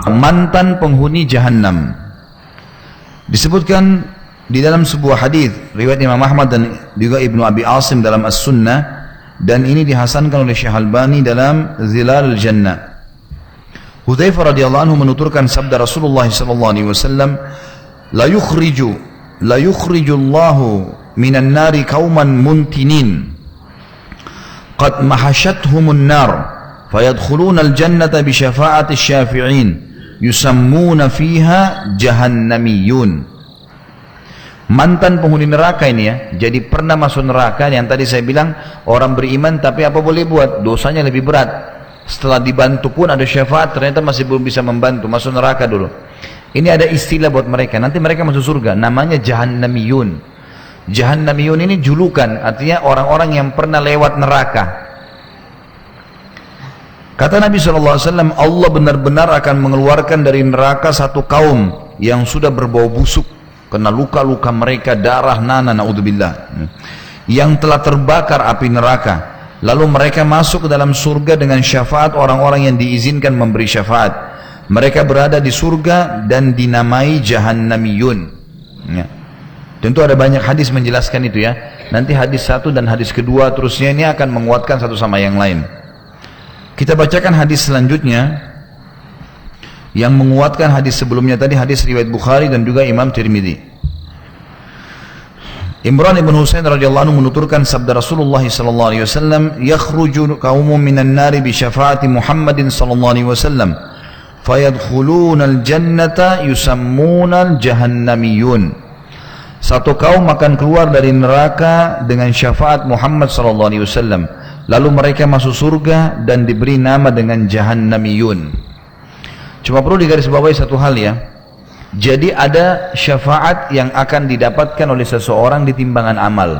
mantan penghuni Jahannam. Disebutkan di dalam sebuah hadis riwayat Imam Ahmad dan juga Ibnu Abi Asim dalam As-Sunnah, dan ini dihasankan oleh Syekh Albani dalam Zilalul Jannah. Hudzaifah radhiyallahu anhu menuturkan sabda Rasulullah sallallahu alaihi wasallam, la yukhriju Allahu minan nari qauman muntinin qad mahashathumun nar fayadkhuluna al-jannata bi syafa'ati asy-syafi'in yusammuna fiha jahannamiyun. Mantan penghuni neraka ini ya, jadi pernah masuk neraka. Yang tadi saya bilang orang beriman tapi apa boleh buat, dosanya lebih berat. Setelah dibantu pun ada syafaat, ternyata masih belum bisa membantu, masuk neraka dulu. Ini ada istilah buat mereka, nanti mereka masuk surga, namanya jahannamiyun. Jahannamiyun ini julukan, artinya orang-orang yang pernah lewat neraka. Kata Nabi SAW, Allah benar-benar akan mengeluarkan dari neraka satu kaum yang sudah berbau busuk, kena luka-luka mereka, darah, nanah, na'udzubillah, yang telah terbakar api neraka. Lalu mereka masuk ke dalam surga dengan syafaat orang-orang yang diizinkan memberi syafaat. Mereka berada di surga dan dinamai jahannamiyun ya. Tentu ada banyak hadis menjelaskan itu ya. Nanti hadis satu dan hadis kedua terusnya ini akan menguatkan satu sama yang lain. Kita bacakan hadis selanjutnya yang menguatkan hadis sebelumnya tadi, hadis riwayat Bukhari dan juga Imam Tirmidzi. Imran ibn Husain radhiyallahu anhu menuturkan sabda Rasulullah sallallahu alaihi wasallam, yakhruju qaumun minan nari bi syafaati Muhammadin sallallahu alaihi wasallam fayadkhuluna al-jannata yusammuna al-jahannamiyun. Satu kaum akan keluar dari neraka dengan syafaat Muhammad sallallahu alaihi wasallam, lalu mereka masuk surga dan diberi nama dengan jahannamiyun. Cuma perlu digarisbawahi satu hal ya. Jadi ada syafaat yang akan didapatkan oleh seseorang di timbangan amal.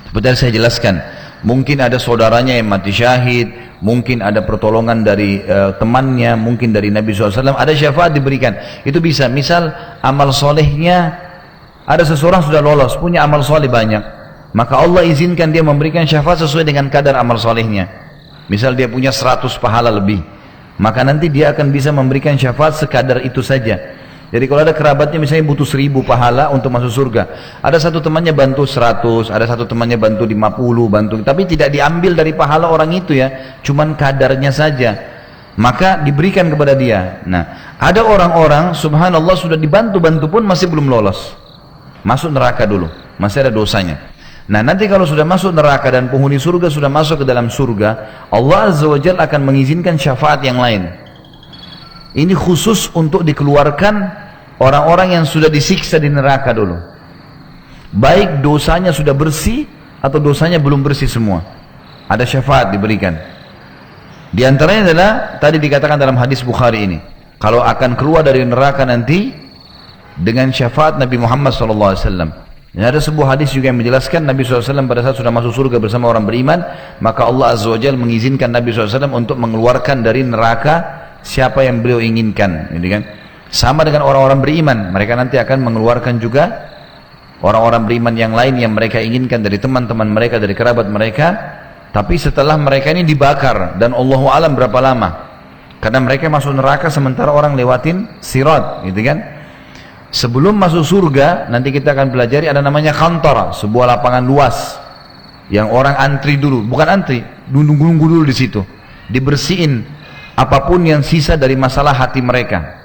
Seperti yang saya jelaskan, mungkin ada saudaranya yang mati syahid, mungkin ada pertolongan dari temannya, mungkin dari Nabi SAW, ada syafaat diberikan. Itu bisa, misal amal solehnya, ada seseorang sudah lolos, punya amal soleh banyak, maka Allah izinkan dia memberikan syafaat sesuai dengan kadar amal solehnya. Misal dia punya 100 pahala lebih, maka nanti dia akan bisa memberikan syafaat sekadar itu saja. Jadi kalau ada kerabatnya misalnya butuh 1000 pahala untuk masuk surga, ada satu temannya bantu 100, ada satu temannya bantu 50, bantu, tapi tidak diambil dari pahala orang itu ya, cuman kadarnya saja, maka diberikan kepada dia. Nah, ada orang-orang subhanallah sudah dibantu-bantu pun masih belum lolos, masuk neraka dulu, masih ada dosanya. Nah, nanti kalau sudah masuk neraka dan penghuni surga sudah masuk ke dalam surga, Allah Azza wa Jalla akan mengizinkan syafaat yang lain. Ini khusus untuk dikeluarkan orang-orang yang sudah disiksa di neraka dulu, baik dosanya sudah bersih atau dosanya belum bersih semua, ada syafaat diberikan. Di antaranya adalah tadi dikatakan dalam hadis Bukhari ini, kalau akan keluar dari neraka nanti dengan syafaat Nabi Muhammad SAW. Dan ada sebuah hadis juga yang menjelaskan Nabi SAW pada saat sudah masuk surga bersama orang beriman, maka Allah Azza wa Jalla mengizinkan Nabi SAW untuk mengeluarkan dari neraka siapa yang beliau inginkan, gitu kan? Sama dengan orang-orang beriman, mereka nanti akan mengeluarkan juga orang-orang beriman yang lain yang mereka inginkan dari teman-teman mereka, dari kerabat mereka, tapi setelah mereka ini dibakar, dan Allahu alam berapa lama, karena mereka masuk neraka sementara orang lewatin sirat, gitu kan? Sebelum masuk surga, nanti kita akan pelajari ada namanya khantar, sebuah lapangan luas yang orang antri dulu, bukan antri, nunggu dulu di situ, dibersihin apapun yang sisa dari masalah hati mereka.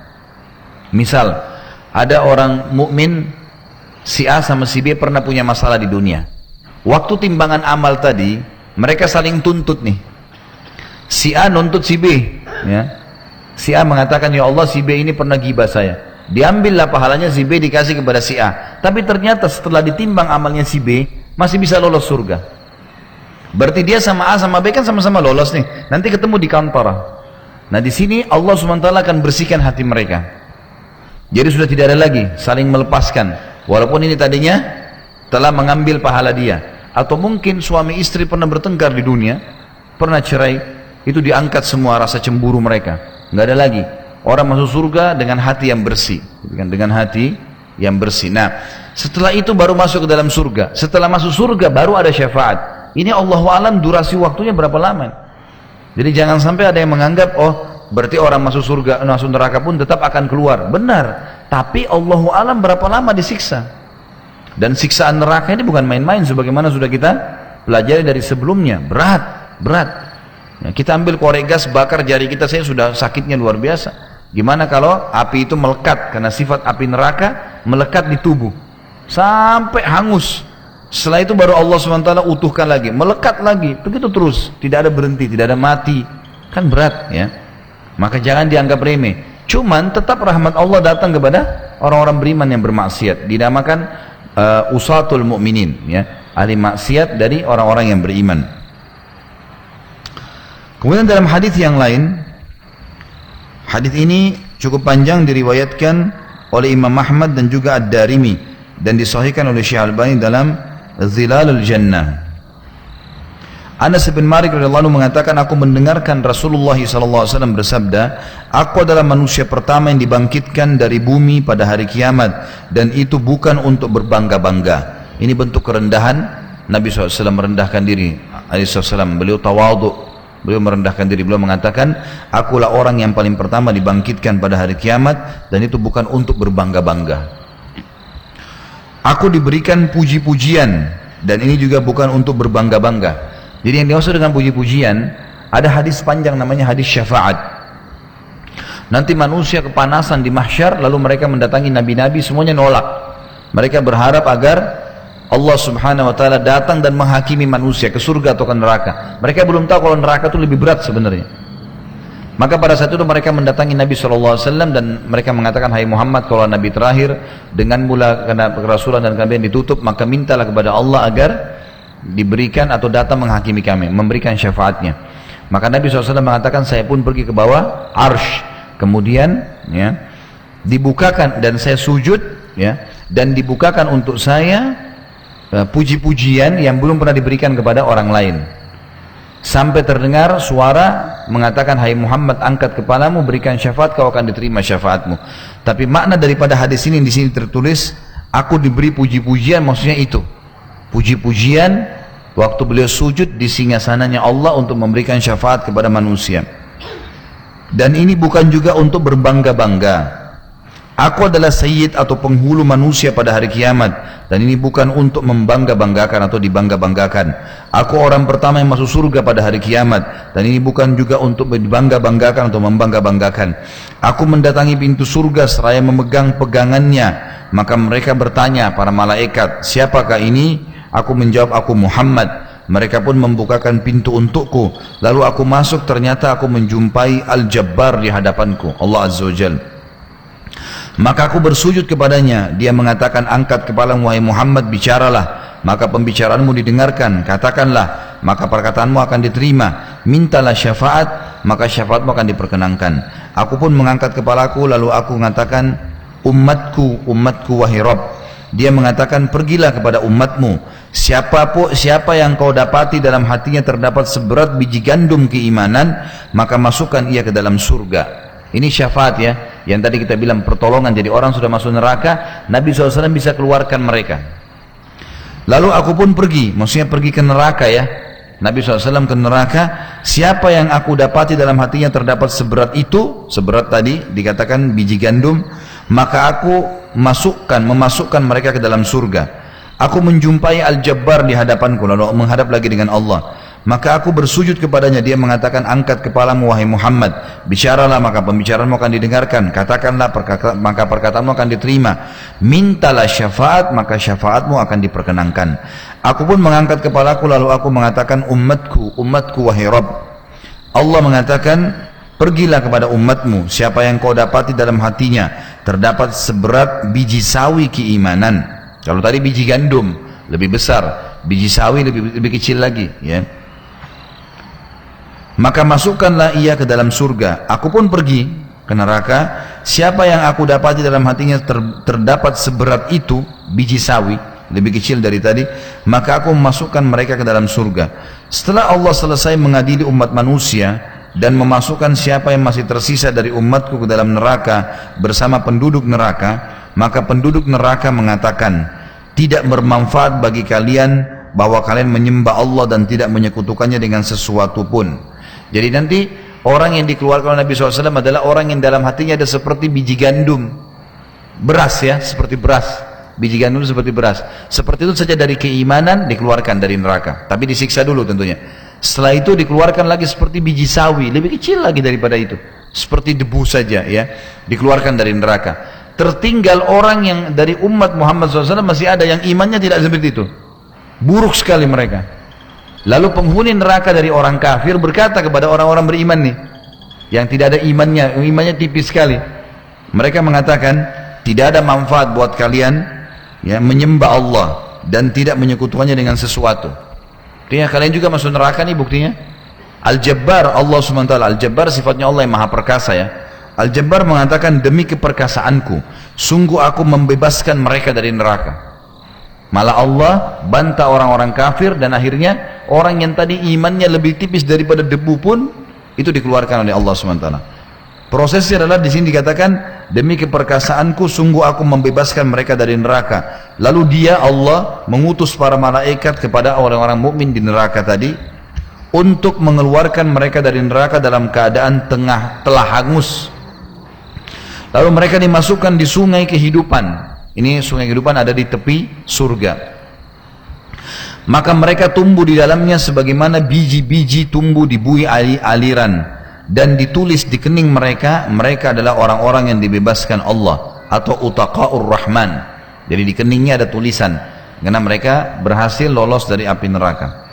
Misal ada orang mukmin si A sama si B pernah punya masalah di dunia. Waktu timbangan amal tadi, mereka saling tuntut nih. Si A nuntut si B, ya. Si A mengatakan, ya Allah, si B ini pernah gibah saya. Diambillah pahalanya si B, dikasih kepada si A. Tapi ternyata setelah ditimbang amalnya si B, masih bisa lolos surga. Berarti dia sama A sama B kan sama-sama lolos nih. Nanti ketemu di kantara. Nah di sini Allah SWT akan bersihkan hati mereka. Jadi sudah tidak ada lagi saling melepaskan. Walaupun ini tadinya telah mengambil pahala dia. Atau mungkin suami istri pernah bertengkar di dunia, pernah cerai, itu diangkat semua rasa cemburu mereka. Nggak ada lagi. Orang masuk surga dengan hati yang bersih, dengan hati yang bersih. Nah, setelah itu baru masuk ke dalam surga. Setelah masuk surga baru ada syafaat. Ini Allahu alam durasi waktunya berapa lama. Jadi jangan sampai ada yang menganggap, oh berarti orang masuk surga, masuk neraka pun tetap akan keluar. Benar, tapi Allahu alam berapa lama disiksa. Dan siksaan neraka ini bukan main-main, sebagaimana sudah kita pelajari dari sebelumnya. Berat. Ya, kita ambil korek gas, bakar jari kita, saya sudah sakitnya luar biasa. Gimana kalau api itu melekat, karena sifat api neraka melekat di tubuh sampai hangus. Setelah itu baru Allah SWT utuhkan lagi, melekat lagi, begitu terus, tidak ada berhenti, tidak ada mati. Kan berat ya. Maka jangan dianggap remeh. Cuman tetap rahmat Allah datang kepada orang-orang beriman yang bermaksiat. Dinamakan usatul mu'minin ya, ahli maksiat dari orang-orang yang beriman. Kemudian dalam hadis yang lain, hadis ini cukup panjang, diriwayatkan oleh Imam Ahmad dan juga Ad-Darimi, dan disahihkan oleh Syekh Albani dalam Zilalul Jannah. Anas bin Malik radhiyallahu anhu mengatakan, aku mendengarkan Rasulullah SAW bersabda, aku adalah manusia pertama yang dibangkitkan dari bumi pada hari kiamat, dan itu bukan untuk berbangga-bangga. Ini bentuk kerendahan Nabi SAW, merendahkan diri. SAW, beliau tawadhu, beliau merendahkan diri. Beliau mengatakan, akulah orang yang paling pertama dibangkitkan pada hari kiamat, dan itu bukan untuk berbangga-bangga. Aku diberikan puji-pujian, dan ini juga bukan untuk berbangga-bangga. Jadi yang dimaksud dengan puji-pujian, ada hadis panjang namanya hadis syafaat. Nanti manusia kepanasan di mahsyar, lalu mereka mendatangi nabi-nabi, semuanya nolak. Mereka berharap agar Allah Subhanahu wa taala datang dan menghakimi manusia ke surga atau ke neraka. Mereka belum tahu kalau neraka itu lebih berat sebenarnya. Maka pada saat itu mereka mendatangi Nabi SAW dan mereka mengatakan, hai Muhammad, kalau Nabi terakhir, dengan mula karena kerasulan dan kalian ditutup, maka mintalah kepada Allah agar diberikan atau datang menghakimi kami, memberikan syafaatnya. Maka Nabi SAW mengatakan, saya pun pergi ke bawah arsh, kemudian ya, dibukakan dan saya sujud ya, dan dibukakan untuk saya puji-pujian yang belum pernah diberikan kepada orang lain. Sampai terdengar suara mengatakan, hai Muhammad, angkat kepalamu, berikan syafaat, kau akan diterima syafaatmu. Tapi makna daripada hadis ini di sini tertulis, aku diberi puji-pujian, maksudnya itu. Puji-pujian waktu beliau sujud di singgasananya Allah untuk memberikan syafaat kepada manusia. Dan ini bukan juga untuk berbangga-bangga. Aku adalah sayyid atau penghulu manusia pada hari kiamat, dan ini bukan untuk membangga-banggakan atau dibangga-banggakan. Aku orang pertama yang masuk surga pada hari kiamat, dan ini bukan juga untuk dibangga-banggakan atau membangga-banggakan. Aku mendatangi pintu surga seraya memegang pegangannya. Maka mereka bertanya, para malaikat, siapakah ini? Aku menjawab, aku Muhammad. Mereka pun membukakan pintu untukku. Lalu aku masuk, ternyata aku menjumpai Al-Jabbar di hadapanku, Allah Azza wa Jalla. Maka aku bersujud kepadanya. Dia mengatakan, angkat kepalamu wahai Muhammad, bicaralah, maka pembicaraanmu didengarkan. Katakanlah, maka perkataanmu akan diterima. Mintalah syafaat, maka syafaatmu akan diperkenankan. Aku pun mengangkat kepalaku, lalu aku mengatakan, umatku, umatku wahai Rabb. Dia mengatakan, pergilah kepada umatmu. Siapa yang kau dapati dalam hatinya terdapat seberat biji gandum keimanan, maka masukkan ia ke dalam surga. Ini syafaat ya, yang tadi kita bilang pertolongan. Jadi orang sudah masuk neraka, Nabi SAW bisa keluarkan mereka. Lalu aku pun pergi, maksudnya pergi ke neraka ya. Nabi SAW ke neraka. Siapa yang aku dapati dalam hatinya terdapat seberat itu, seberat tadi dikatakan biji gandum, maka aku memasukkan mereka ke dalam surga. Aku menjumpai Al-Jabbar di hadapanku, lalu menghadap lagi dengan Allah. Maka aku bersujud kepadanya. Dia mengatakan, angkat kepalamu wahai Muhammad, bicaralah, maka pembicaraanmu akan didengarkan. Katakanlah, maka perkataanmu akan diterima. Mintalah syafaat, maka syafaatmu akan diperkenankan. Aku pun mengangkat kepalaku, lalu aku mengatakan, umatku, umatku wahai Rabb. Allah mengatakan, pergilah kepada umatmu. Siapa yang kau dapati dalam hatinya terdapat seberat biji sawi keimanan. Kalau tadi biji gandum lebih besar, biji sawi lebih kecil lagi ya. Maka masukkanlah ia ke dalam surga. Aku pun pergi ke neraka. Siapa yang aku dapati dalam hatinya terdapat seberat itu biji sawi, lebih kecil dari tadi, maka aku memasukkan mereka ke dalam surga. Setelah Allah selesai mengadili umat manusia dan memasukkan siapa yang masih tersisa dari umatku ke dalam neraka bersama penduduk neraka, maka penduduk neraka mengatakan, tidak bermanfaat bagi kalian bahwa kalian menyembah Allah dan tidak menyekutukannya dengan sesuatu pun. Jadi nanti Orang yang dikeluarkan oleh Nabi SAW adalah orang yang dalam hatinya ada seperti biji gandum. Beras ya, seperti beras. Biji gandum seperti beras. Seperti itu saja dari keimanan dikeluarkan dari neraka. Tapi disiksa dulu tentunya. Setelah itu dikeluarkan lagi seperti biji sawi. Lebih kecil lagi daripada itu. Seperti debu saja ya. Dikeluarkan dari neraka. Tertinggal orang yang dari umat Muhammad SAW masih ada yang imannya tidak seperti itu. Buruk sekali mereka. Lalu penghuni neraka dari orang kafir berkata kepada orang-orang beriman nih. Yang tidak ada imannya tipis sekali. Mereka mengatakan, tidak ada manfaat buat kalian ya menyembah Allah dan tidak menyekutukannya dengan sesuatu. Artinya kalian juga masuk neraka nih buktinya. Al-Jabbar, Allah SWT, Al-Jabbar sifatnya Allah yang maha perkasa ya. Al-Jabbar mengatakan, demi keperkasaanku sungguh aku membebaskan mereka dari neraka. Malah Allah bantah orang-orang kafir dan akhirnya orang yang tadi imannya lebih tipis daripada debu pun itu dikeluarkan oleh Allah SWT. Prosesnya adalah di sini dikatakan, demi keperkasaanku sungguh aku membebaskan mereka dari neraka. Lalu dia Allah mengutus para malaikat kepada orang-orang mukmin di neraka tadi untuk mengeluarkan mereka dari neraka dalam keadaan telah hangus. Lalu mereka dimasukkan di sungai kehidupan. Ini sungai kehidupan ada di tepi surga. Maka mereka tumbuh di dalamnya sebagaimana biji-biji tumbuh di buih aliran. Dan ditulis di kening mereka, mereka adalah orang-orang yang dibebaskan Allah atau utaqaur rahman. Jadi di keningnya ada tulisan karena mereka berhasil lolos dari api neraka.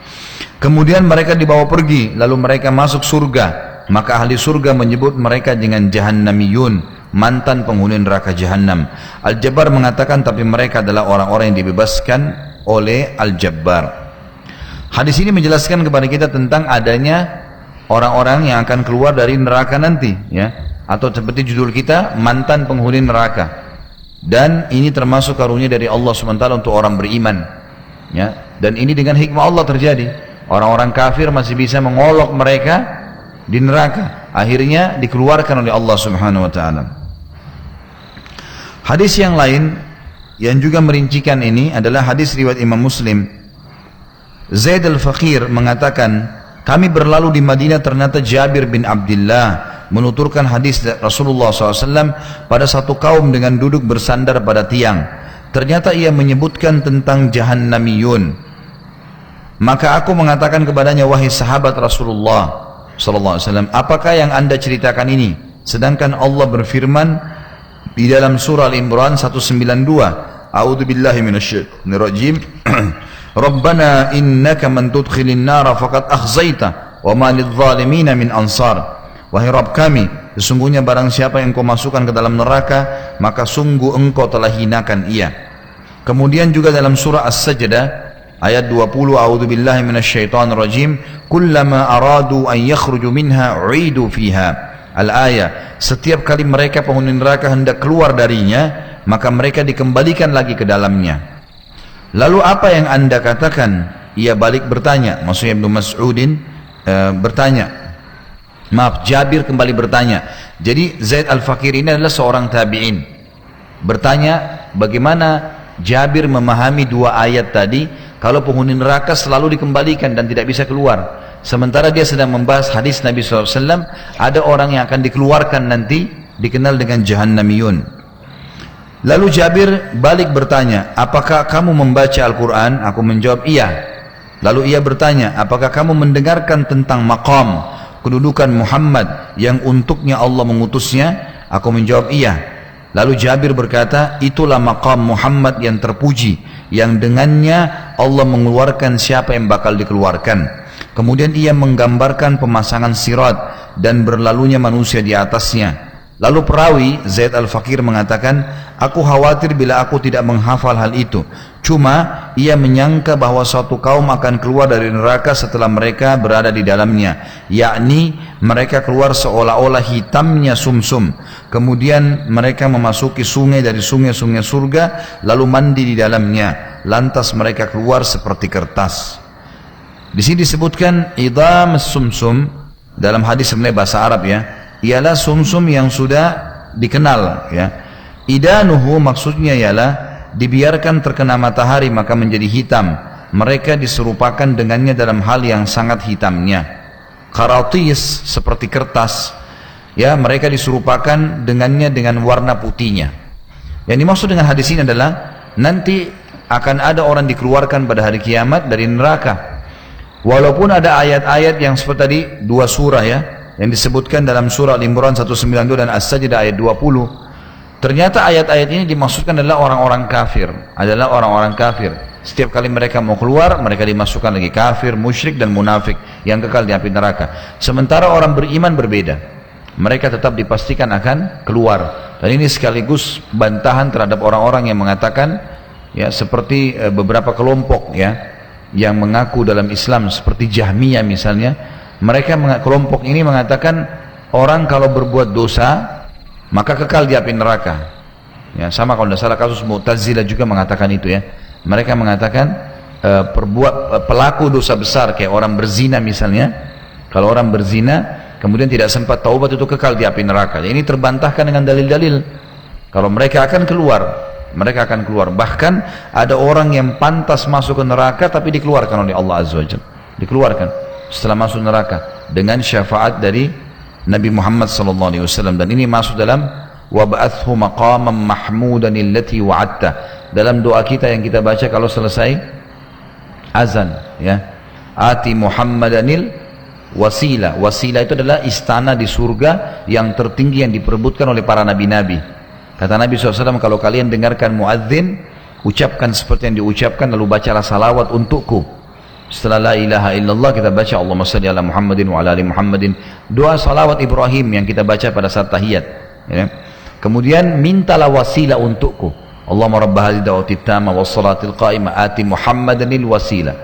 Kemudian mereka dibawa pergi, lalu mereka masuk surga. Maka ahli surga menyebut mereka dengan jahannamiyun, mantan penghuni neraka jahannam. Al-Jabbar mengatakan tapi mereka adalah orang-orang yang dibebaskan oleh Al-Jabbar. Hadis ini menjelaskan kepada kita tentang adanya orang-orang yang akan keluar dari neraka nanti ya, atau seperti judul kita, mantan penghuni neraka. Dan ini termasuk karunia dari Allah SWT untuk orang beriman ya. Dan ini dengan hikmah Allah terjadi. Orang-orang kafir masih bisa mengolok mereka di neraka, akhirnya dikeluarkan oleh Allah Subhanahu wa taala. Hadis yang lain yang juga merincikan ini adalah hadis riwayat Imam Muslim. Zaid al-Faqir mengatakan, kami berlalu di Madinah, ternyata Jabir bin Abdullah menuturkan hadis Rasulullah SAW pada satu kaum dengan duduk bersandar pada tiang. Ternyata ia menyebutkan tentang jahannamiyun. Maka aku mengatakan kepadanya, wahai sahabat Rasulullah SAW, apakah yang anda ceritakan ini? Sedangkan Allah berfirman di dalam surah Al-Imran 192, A'udzu billahi minasyaitonir rajim. Rabbana innaka man tudkhilin nara faqad akhzaita wa ma lidh-dhalimin min ansar. Wahai Rabb kami, sesungguhnya barang siapa yang kau masukkan ke dalam neraka, maka sungguh engkau telah hinakan ia. Kemudian juga dalam surah As-Sajdah ayat 20, A'udzu billahi minasyaitonir rajim, kullama aradu an yakhruju minha u'idu fiha. Al-ayah, setiap kali mereka penghuni neraka hendak keluar darinya, maka mereka dikembalikan lagi ke dalamnya. Lalu apa yang anda katakan? Ia balik bertanya, maksudnya Ibnu Mas'udin bertanya. Maaf, Jabir kembali bertanya. Jadi Zaid al-Faqir ini adalah seorang tabi'in. Bertanya bagaimana Jabir memahami dua ayat tadi, kalau penghuni neraka selalu dikembalikan dan tidak bisa keluar. Sementara dia sedang membahas hadis Nabi SAW, ada orang yang akan dikeluarkan nanti, dikenal dengan jahannamiyun. Lalu Jabir balik bertanya, apakah kamu membaca Al-Quran? Aku menjawab iya. Lalu ia bertanya, apakah kamu mendengarkan tentang maqam, kedudukan Muhammad yang untuknya Allah mengutusnya? Aku menjawab iya. Lalu Jabir berkata, itulah maqam Muhammad yang terpuji, yang dengannya Allah mengeluarkan siapa yang bakal dikeluarkan. Kemudian ia menggambarkan pemasangan sirat dan berlalunya manusia di atasnya. Lalu perawi Zaid al-Faqir mengatakan, aku khawatir bila aku tidak menghafal hal itu. Cuma ia menyangka bahwa suatu kaum akan keluar dari neraka setelah mereka berada di dalamnya, yakni mereka keluar seolah-olah hitamnya sumsum. Kemudian mereka memasuki sungai dari sungai-sungai surga, lalu mandi di dalamnya. Lantas mereka keluar seperti kertas. Di sini disebutkan idam sumsum dalam hadis sebenarnya bahasa Arab ya, ialah sumsum yang sudah dikenal ya. Idanuhu maksudnya ialah dibiarkan terkena matahari maka menjadi hitam. Mereka diserupakan dengannya dalam hal yang sangat hitamnya. Qaratis, seperti kertas. Ya, mereka diserupakan dengannya dengan warna putihnya. Yang dimaksud dengan hadis ini adalah nanti akan ada orang dikeluarkan pada hari kiamat dari neraka. Walaupun ada ayat-ayat yang seperti tadi, 2 surah ya, yang disebutkan dalam surah Al-Imran 192 dan As-Sajdah ayat 20. Ternyata ayat-ayat ini dimaksudkan adalah orang-orang kafir. Adalah orang-orang kafir. Setiap kali mereka mau keluar, mereka dimasukkan lagi kafir, musyrik dan munafik yang kekal di api neraka. Sementara orang beriman berbeda. Mereka tetap dipastikan akan keluar. Dan ini sekaligus bantahan terhadap orang-orang yang mengatakan, ya seperti beberapa kelompok ya, yang mengaku dalam Islam seperti Jahmiyah misalnya. Mereka kelompok ini mengatakan orang kalau berbuat dosa maka kekal di api neraka. Ya, sama kalau tidak salah kasus Mu'tazilah juga mengatakan itu ya. Mereka mengatakan pelaku dosa besar kayak orang berzina misalnya, kalau orang berzina kemudian tidak sempat taubat itu kekal di api neraka. Ini terbantahkan dengan dalil-dalil. Kalau mereka akan keluar, mereka akan keluar. Bahkan ada orang yang pantas masuk ke neraka tapi dikeluarkan oleh Allah Azza wa Jalla. Dikeluarkan setelah masuk neraka dengan syafaat dari Nabi Muhammad SAW. Dan ini masuk dalam wab'athu maqaman mahmudan allati wa'adta, dalam doa kita yang kita baca kalau selesai azan ya, ati Muhammadanil wasilah. Wasilah itu adalah istana di surga yang tertinggi yang diperebutkan oleh para nabi-nabi. Kata Nabi SAW, kalau kalian dengarkan muadzin, ucapkan seperti yang diucapkan, lalu bacalah salawat untukku. Setelah la ilaha illallah kita baca Allahumma salli ala Muhammadin wa ala ali Muhammadin, doa salawat Ibrahim yang kita baca pada saat tahiyat ya. Kemudian mintalah wasilah untukku, Allahumma rabb hadhihi da'wati tamma was salatil qa'imah ati Muhammadanil wasilah.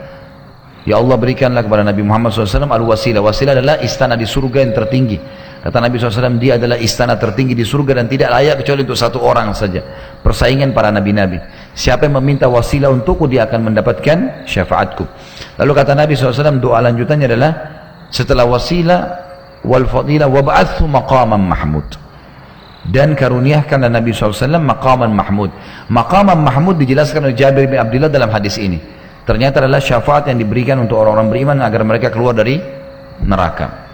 Ya Allah, berikanlah kepada Nabi Muhammad SAW al-wasilah. Wasilah adalah istana di surga yang tertinggi. Kata Nabi SAW, dia adalah istana tertinggi di surga dan tidak layak kecuali untuk satu orang saja. Persaingan para nabi-nabi. Siapa yang meminta wasilah untukku, dia akan mendapatkan syafaatku. Lalu kata Nabi SAW, doa lanjutannya adalah setelah wasilah wal fadilah wab'athu maqaman mahmud, dan karuniakanlah Nabi SAW maqaman mahmud. Maqaman mahmud dijelaskan oleh Jabir bin Abdullah dalam hadis ini. Ternyata adalah syafaat yang diberikan untuk orang-orang beriman agar mereka keluar dari neraka.